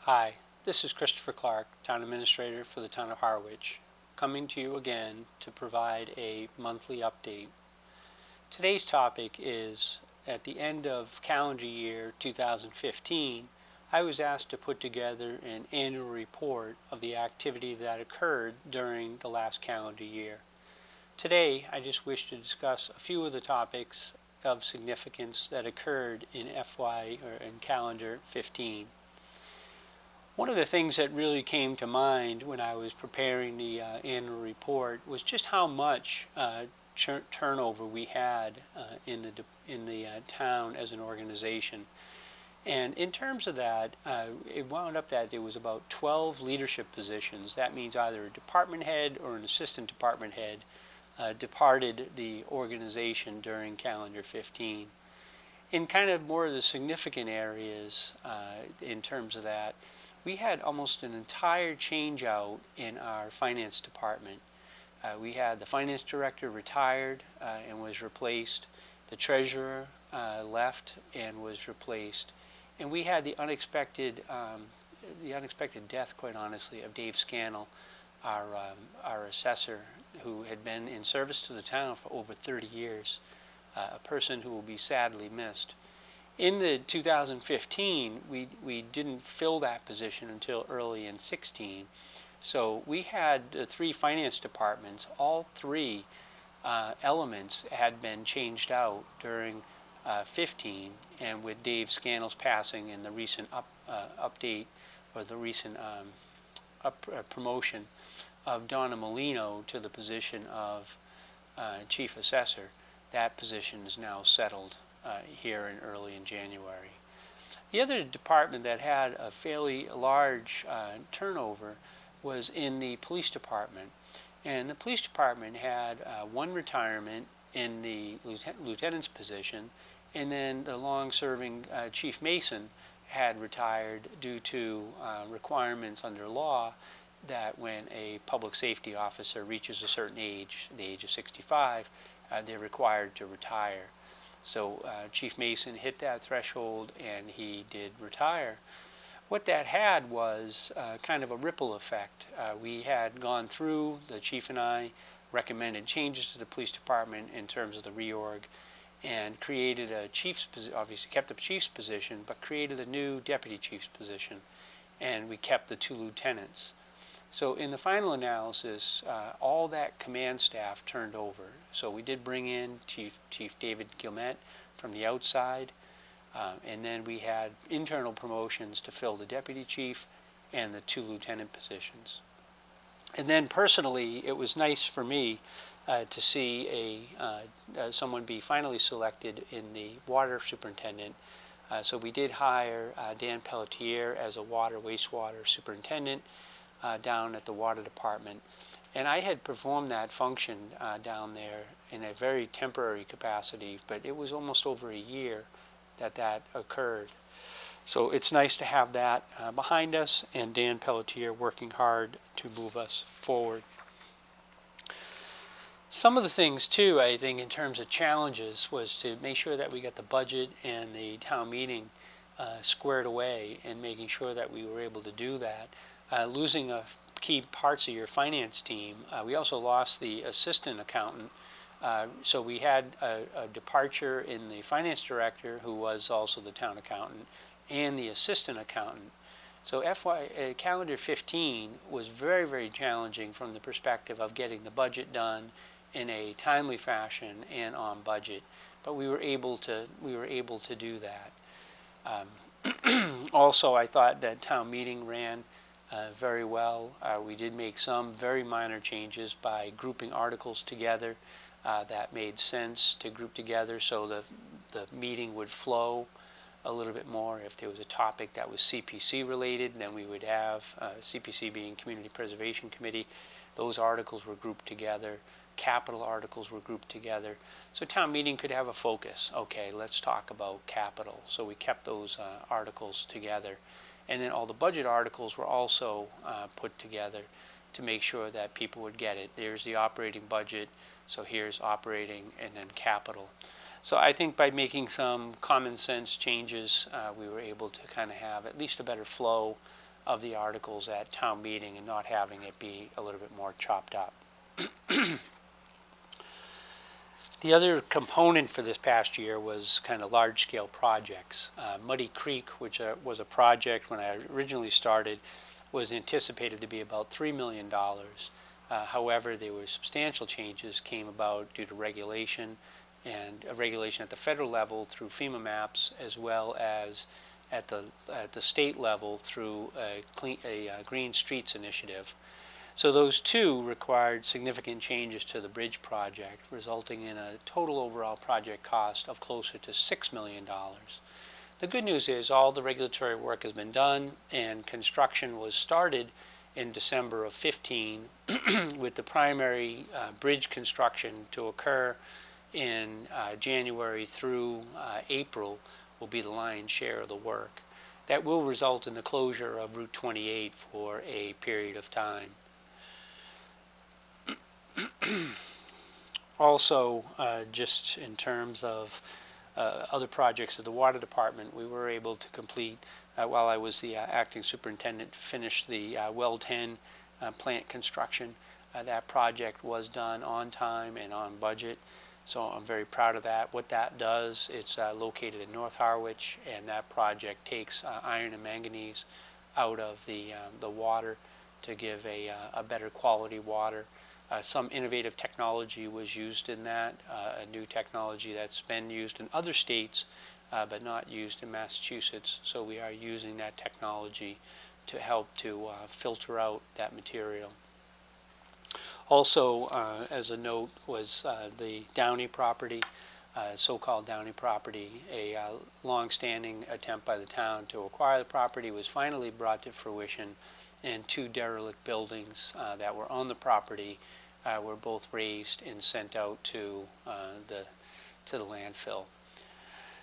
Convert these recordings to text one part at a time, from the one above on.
Hi, this is Cristopher Clark, Town Administrator for the Town of Harwich, coming to you again to provide a monthly update. Today's topic is, at the end of calendar year 2015, I was asked to put together an annual report of the activity that occurred during the last calendar year. Today, I just wish to discuss a few of the topics of significance that occurred in calendar 15. One of the things that really came to mind when I was preparing the annual report was just how much turnover we had in the town as an organization. And in terms of that, it wound up that there was about 12 leadership positions. That means either a department head or an assistant department head departed the organization during calendar 15. In kind of more of the significant areas in terms of that, we had almost an entire change out in our finance department. We had the finance director retired and was replaced. The treasurer left and was replaced. And we had the unexpected death, quite honestly, of Dave Scannell, our assessor, who had been in service to the town for over 30 years, a person who will be sadly missed. In the 2015, we didn't fill that position until early in 16. So we had the three finance departments, all three elements had been changed out during 15, and with Dave Scannell's passing and the recent update, or the recent promotion of Donna Molino to the position of Chief Assessor, that position is now settled here early in January. The other department that had a fairly large turnover was in the police department. And the police department had one retirement in the lieutenant's position, and then the long-serving Chief Mason had retired due to requirements under law that when a public safety officer reaches a certain age, the age of 65, they're required to retire. So Chief Mason hit that threshold and he did retire. What that had was kind of a ripple effect. We had gone through, the chief and I recommended changes to the police department in terms of the reorg, and created a chief's position, obviously kept the chief's position, but created a new deputy chief's position, and we kept the two lieutenants. So in the final analysis, all that command staff turned over. So we did bring in Chief David Gilmet from the outside, and then we had internal promotions to fill the deputy chief and the two lieutenant positions. And then personally, it was nice for me to see someone be finally selected in the water superintendent. So we did hire Dan Pelletier as a wastewater superintendent down at the water department. And I had performed that function down there in a very temporary capacity, but it was almost over a year that occurred. So it's nice to have that behind us, and Dan Pelletier working hard to move us forward. Some of the things too, I think, in terms of challenges, was to make sure that we got the budget and the town meeting squared away, and making sure that we were able to do that. Losing key parts of your finance team, we also lost the assistant accountant. So we had a departure in the finance director, who was also the town accountant, and the assistant accountant. So calendar 15 was very, very challenging from the perspective of getting the budget done in a timely fashion and on budget. But we were able to do that. Also, I thought that town meeting ran very well. We did make some very minor changes by grouping articles together. That made sense to group together so the meeting would flow a little bit more. If there was a topic that was CPC related, then we would have CPC being Community Preservation Committee. Those articles were grouped together. Capital articles were grouped together. So town meeting could have a focus. Okay, let's talk about capital. So we kept those articles together. And then all the budget articles were also put together to make sure that people would get it. There's the operating budget, so here's operating, and then capital. So I think by making some common sense changes, we were able to kind of have at least a better flow of the articles at town meeting and not having it be a little bit more chopped up. The other component for this past year was kind of large-scale projects. Muddy Creek, which was a project when I originally started, was anticipated to be about $3 million. However, there were substantial changes came about due to regulation, and regulation at the federal level through FEMA maps, as well as at the state level through a Green Streets initiative. So those two required significant changes to the bridge project, resulting in a total overall project cost of closer to $6 million. The good news is all the regulatory work has been done, and construction was started in December of 15 with the primary bridge construction to occur in January through April will be the lion's share of the work. That will result in the closure of Route 28 for a period of time. Also, just in terms of other projects of the water department, we were able to complete, while I was the acting superintendent, finish the well 10 plant construction. That project was done on time and on budget, so I'm very proud of that. What that does, it's located in North Harwich, and that project takes iron and manganese out of the water to give a better quality water. Some innovative technology was used in that, a new technology that's been used in other states but not used in Massachusetts. So we are using that technology to help to filter out that material. Also, as a note, was the Downey property, so-called Downey property. A long-standing attempt by the town to acquire the property was finally brought to fruition, and two derelict buildings that were on the property were both raised and sent out to the landfill.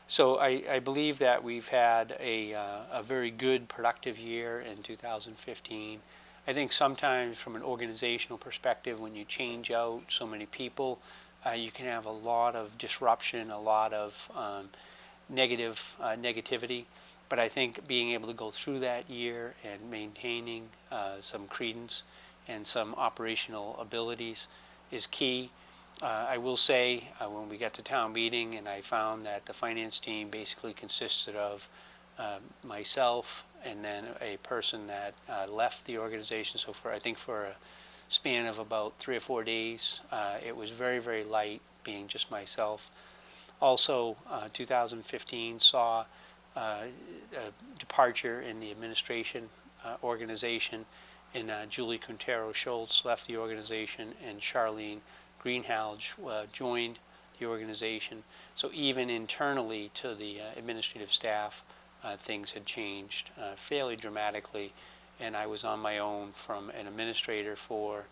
So I believe that we've had a very good, productive year in 2015. I think sometimes from an organizational perspective, when you change out so many people, you can have a lot of disruption, a lot of negativity. But I think being able to go through that year and maintaining some credence and some operational abilities is key. I will say when we got to town meeting and I found that the finance team basically consisted of myself and then a person that left the organization. So I think for a span of about 3 or 4 days, it was very, very light being just myself. Also, 2015 saw a departure in the administration organization, and Julie Quintero-Schultz left the organization, and Charlene Greenhalgh joined the organization. So even internally to the administrative staff, things had changed fairly dramatically, and I was on my own from an administrator for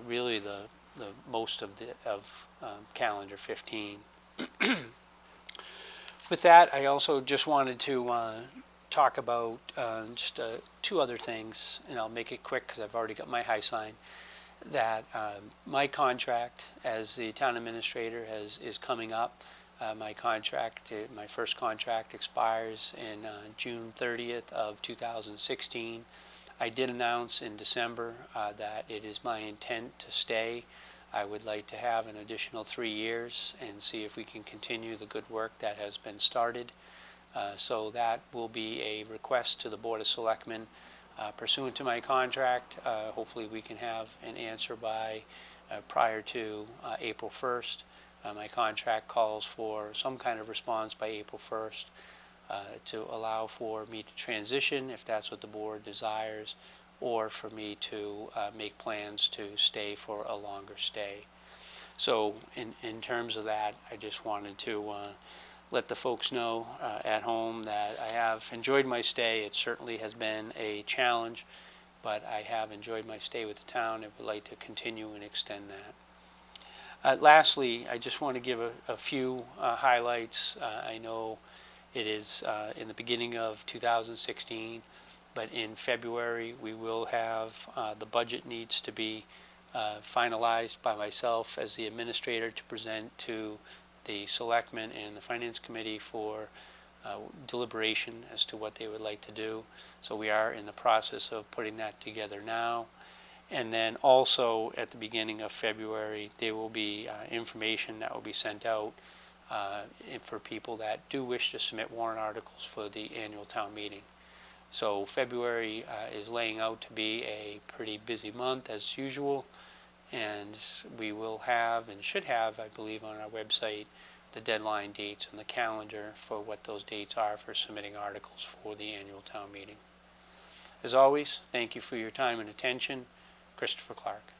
really the most of calendar 15. With that, I also just wanted to talk about just 2 other things, and I'll make it quick because I've already got my high sign. That my contract as the town administrator is coming up. My first contract expires in June 30th of 2016. I did announce in December that it is my intent to stay. I would like to have an additional 3 years and see if we can continue the good work that has been started. So that will be a request to the Board of Selectmen pursuant to my contract. Hopefully we can have an answer by prior to April 1st. My contract calls for some kind of response by April 1st to allow for me to transition if that's what the board desires, or for me to make plans to stay for a longer stay. So in terms of that, I just wanted to let the folks know at home that I have enjoyed my stay. It certainly has been a challenge, but I have enjoyed my stay with the town and would like to continue and extend that. Lastly, I just want to give a few highlights. I know it is in the beginning of 2016, but in February we will have the budget needs to be finalized by myself as the administrator to present to the selectmen and the finance committee for deliberation as to what they would like to do. So we are in the process of putting that together now. And then also at the beginning of February, there will be information that will be sent out for people that do wish to submit warrant articles for the annual town meeting. So February is laying out to be a pretty busy month as usual, and we will have and should have, I believe, on our website the deadline dates and the calendar for what those dates are for submitting articles for the annual town meeting. As always, thank you for your time and attention. Cristopher Clark.